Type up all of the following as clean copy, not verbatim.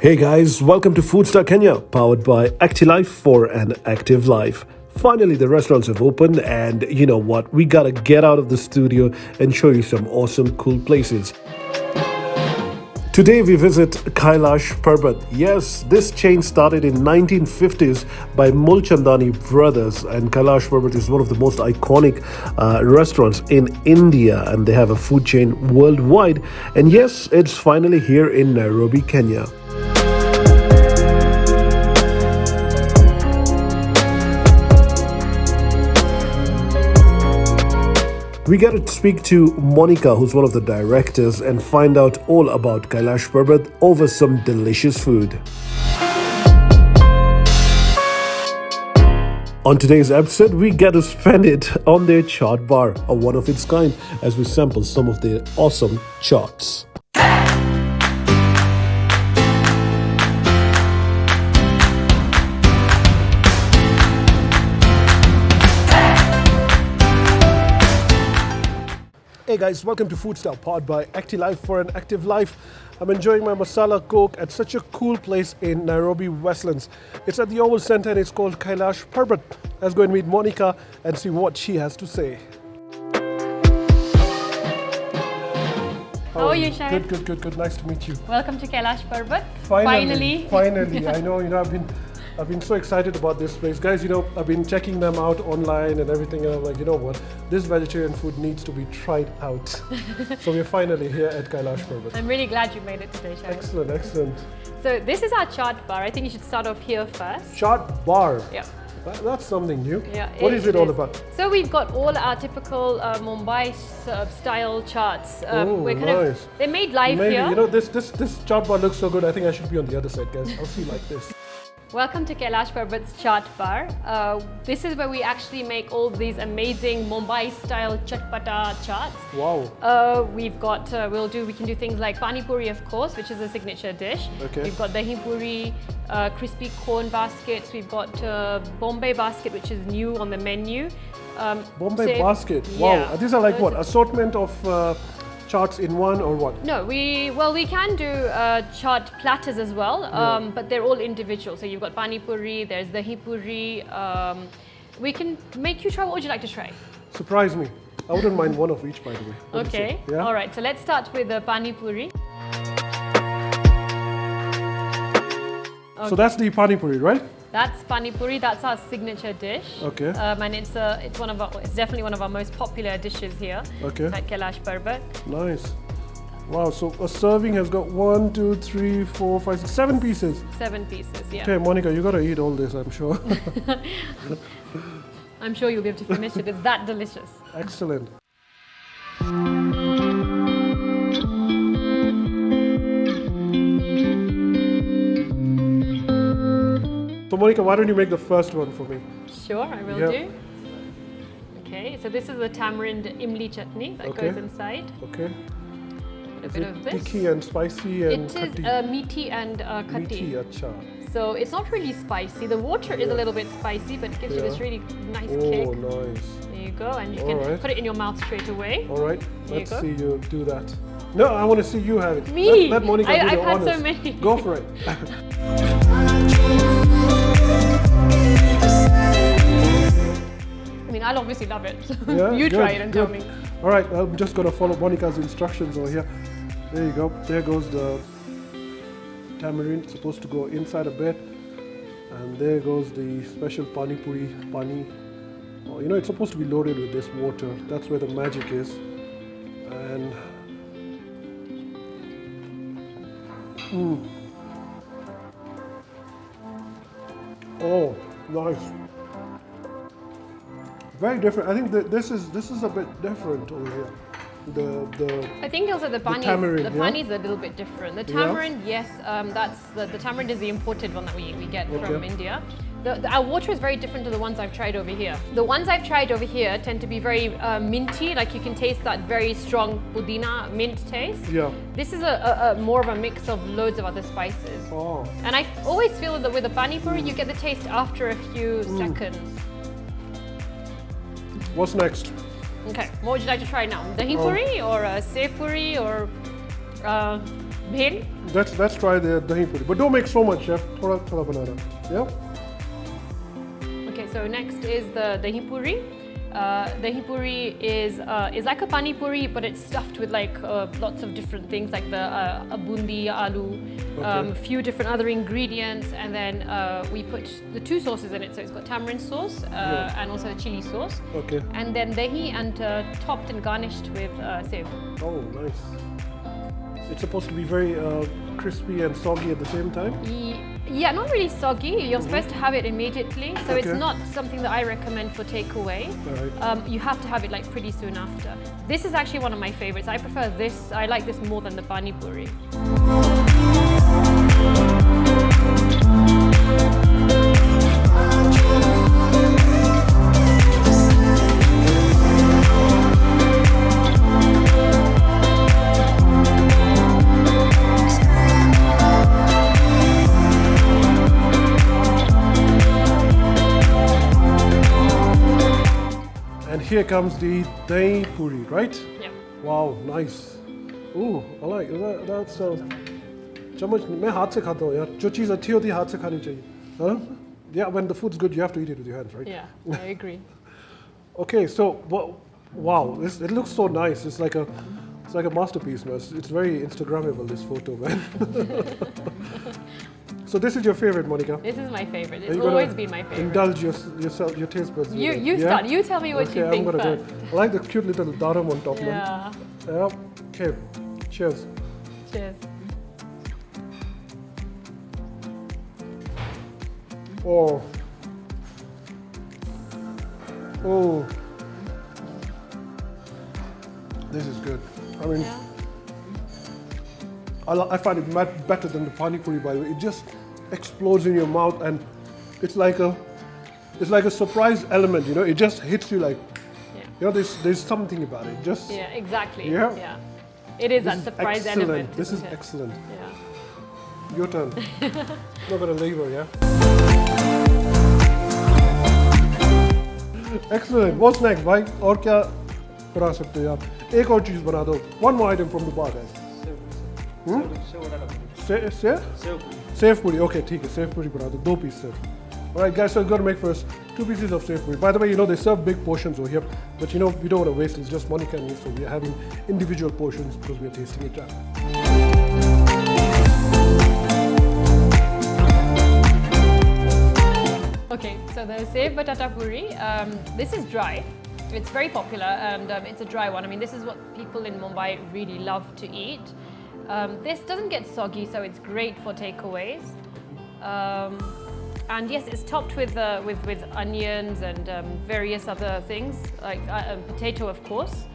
Hey guys, welcome to FoodStaKenya, powered by Actilife for an active life. Finally, the restaurants have opened, and you know what? We gotta get out of the studio and show you some awesome, cool places. Today we visit Kailash Parbat. Yes, this chain started in 1950s by Mulchandani brothers, and Kailash Parbat is one of the most iconic restaurants in India, and they have a food chain worldwide. And yes, it's finally here in Nairobi, Kenya. We get to speak to Monica, who's one of the directors, and find out all about Kailash Parbat over some delicious food. On today's episode, we get to spend it on their chaat bar, a one of its kind, as we sample some of their awesome chaats. Hey guys, welcome to FoodSta, powered by Actilife for an active life. I'm enjoying my masala coke at such a cool place in Nairobi, Westlands. It's at the Oval Center and it's called Kailash Parbat. Let's go and meet Monica and see what she has to say. How are you, Shaheed? Good. Nice to meet you. Welcome to Kailash Parbat. Finally. I know, I've been so excited about this place. Guys, I've been checking them out online and everything, and I'm like, you know what? This vegetarian food needs to be tried out. So we're finally here at Kailash Parbat. I'm really glad you made it today, Shaheed. Excellent. So this is our chaat bar. I think you should start off here first. Chaat bar? Yeah. That's something new. Yeah. What is it all about? So we've got all our typical Mumbai style chaats. Nice. They're made live here. This chaat bar looks so good. I think I should be on the other side, guys. I'll see like this. Welcome to Kailash Parbat's chaat bar. This is where we actually make all these amazing Mumbai style chatpata chaats. Wow. We can do things like Pani Puri, of course, which is a signature dish. Okay. We've got Dahi Puri, crispy corn baskets. We've got Bombay basket, which is new on the menu. Bombay basket. Wow. Yeah. These are like what? Assortment of chaats in one or what? No, we can do chaat platters as well, but they're all individual. So you've got Pani Puri, there's Dahi Puri. We can make you try. What would you like to try? Surprise me. I wouldn't mind one of each, by the way. Okay. Yeah? All right. So let's start with the Pani Puri. Okay. So that's the Pani Puri, right? That's Pani Puri. That's our signature dish. Okay. And it's definitely one of our most popular dishes here. Okay. At Kailash Parbat. Nice. Wow. So a serving has got 1, 2, 3, 4, 5, 6, 7 pieces. 7 pieces. Yeah. Okay, Monica, you gotta eat all this, I'm sure. I'm sure you'll be able to finish it. It's that delicious. Excellent. So Monica, why don't you make the first one for me? Sure, I will do. Okay, so this is the tamarind imli chutney that goes inside. Okay. A bit of this. Tikky and spicy and It is meaty and khatti. Meaty, acha. So it's not really spicy. The water is a little bit spicy, but it gives you this really nice kick. Oh, nice. There you go, and you can put it in your mouth straight away. All right, let's see you do that. No, I want to see you have it. Me? Let Monica do the I've had honors. so many. Go for it. I mean, I'll obviously love it. Yeah, you try it and tell me. All right, I'm just going to follow Monica's instructions over here. There you go. There goes the tamarind. It's supposed to go inside a bit. And there goes the special Pani Puri. Oh, it's supposed to be loaded with this water. That's where the magic is. And oh, nice. Very different. I think that this is a bit different over here. I think also the pani is a little bit different. The tamarind, yes, that's the tamarind is the imported one that we get from India. Our water is very different to the ones I've tried over here. The ones I've tried over here tend to be very minty, like you can taste that very strong pudina mint taste. Yeah. This is a more of a mix of loads of other spices. Oh. And I always feel that with a pani puri, you get the taste after a few seconds. What's next? Okay, what would you like to try now? Dahi Puri or Sev Puri or Bhel? Let's try the Dahi Puri. But don't make so much, chef. Thoda banana. Yeah? Okay, so next is the Dahi Puri. Dahi Puri is like a Pani Puri, but it's stuffed with like lots of different things like the bundi, aloo, a few different other ingredients, and then we put the two sauces in it. So it's got tamarind sauce and also a chili sauce. Okay. And then dahi and topped and garnished with sev. Oh, nice. It's supposed to be very crispy and soggy at the same time? Yeah, not really soggy. You're supposed to have it immediately, so it's not something that I recommend for takeaway. Right. You have to have it like pretty soon after. This is actually one of my favorites. I prefer this. I like this more than the Pani Puri. Here comes the Dahi Puri, right? Yeah. Wow, nice. Ooh, I like that's चम्मच मैं हाथ से खाता हूँ यार जो चीज़ अच्छी होती है हाथ से खानी चाहिए huh? Yeah, when the food's good you have to eat it with your hands, right? Yeah, I agree. Okay, so wow, it looks so nice. It's like a masterpiece, man. It's very Instagrammable, this photo, man. So this is your favorite, Monica? This is my favorite. It's always been my favorite. Indulge yourself, your taste buds. You start. You tell me what you think first. Do it. I like the cute little daram on top. Yeah. Yeah. Okay. Cheers. Cheers. Oh. Oh. This is good. I mean, I find it better than the Pani Puri, by the way. It just explodes in your mouth, and it's like a surprise element, you know. It just hits you like, you know, there's something about it. Just exactly. Yeah. It is that surprise element. This is excellent. Yeah. Your turn. Not gonna leave her, yeah. Excellent. What's next, bhai? और क्या बना सकते हो आप? एक और चीज़ बना दो. One more item from the bar, guys. Sev Puri. Okay, ठीक है. Sev Puri बना दो. 2 piece sev. All right, guys. So we've got to make first 2 pieces of Sev Puri. By the way, you know they serve big portions over here, but you know we don't want to waste. It's just Monica and me, so we are having individual portions because we are tasting it. Okay, so the Sev Batata Puri, this is dry. It's very popular and it's a dry one. I mean, this is what people in Mumbai really love to eat. This doesn't get soggy, so it's great for takeaways. And yes, it's topped with onions and various other things, like potato, of course.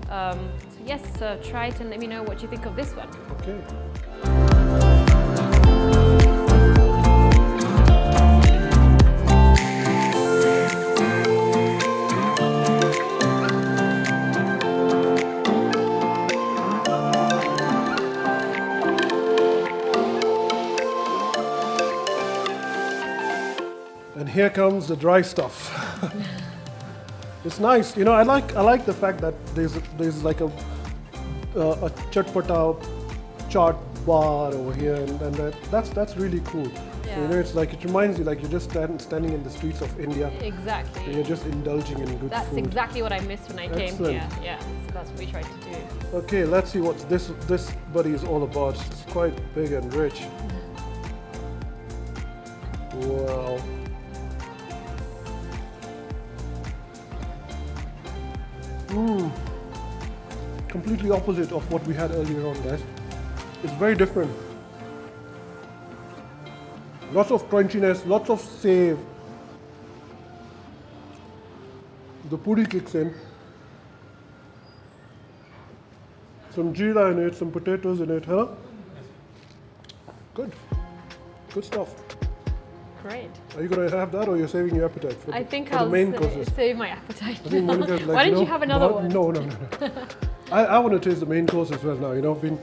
So yes, try it and let me know what you think of this one. Okay. Here comes the dry stuff. It's nice, you know. I like the fact that there's like a chatpata chaat bar over here, and that's really cool. Yeah. You know, it's like it reminds you like you're just standing in the streets of India. Exactly. And you're just indulging in good food. That's exactly what I missed when I came here. Yeah, so that's what we tried to do. Okay, let's see what this buddy is all about. It's quite big and rich. Wow. Completely opposite of what we had earlier on, guys. It's very different. Lots of crunchiness, lots of sev. The puri kicks in. Some jeera in it, some potatoes in it, huh? Good. Good stuff. Great. Are you going to have that, or you're saving your appetite for I'll the main courses? Save my appetite. I think Monica's like, why don't you have another one? No. I want to taste the main course as well now. You know, I've been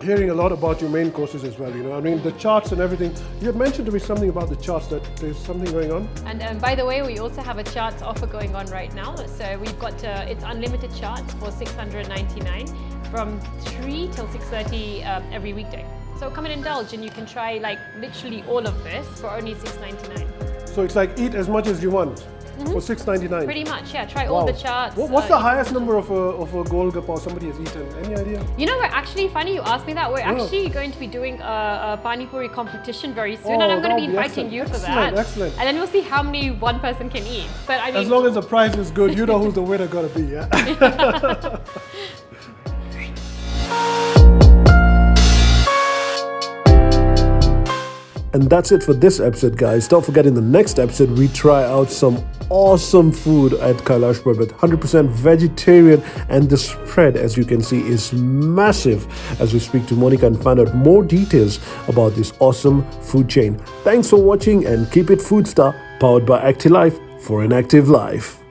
hearing a lot about your main courses as well. You know, I mean the chaats and everything. You had mentioned to me something about the chaats, that there's something going on. And by the way, we also have a chaats offer going on right now. So we've got it's unlimited chaats for $699 from 3 till 6:30 every weekday. So come and indulge, and you can try like literally all of this for only $6.99. So it's like eat as much as you want for $6.99. Pretty much, yeah. Try all the chaats. What's the highest number of a golgappa somebody has eaten? Any idea? You know, we're actually, funny you asked me that. We're actually going to be doing a Pani Puri competition very soon, and I'm going to be inviting you for that. Excellent. And then we'll see how many one person can eat. But I mean, as long as the price is good, you know who's the winner gonna be, yeah. And that's it for this episode, guys. Don't forget, in the next episode, we try out some awesome food at Kailash Parbat. 100% vegetarian, and the spread, as you can see, is massive as we speak to Monica and find out more details about this awesome food chain. Thanks for watching, and keep it FoodSta, powered by Actilife for an active life.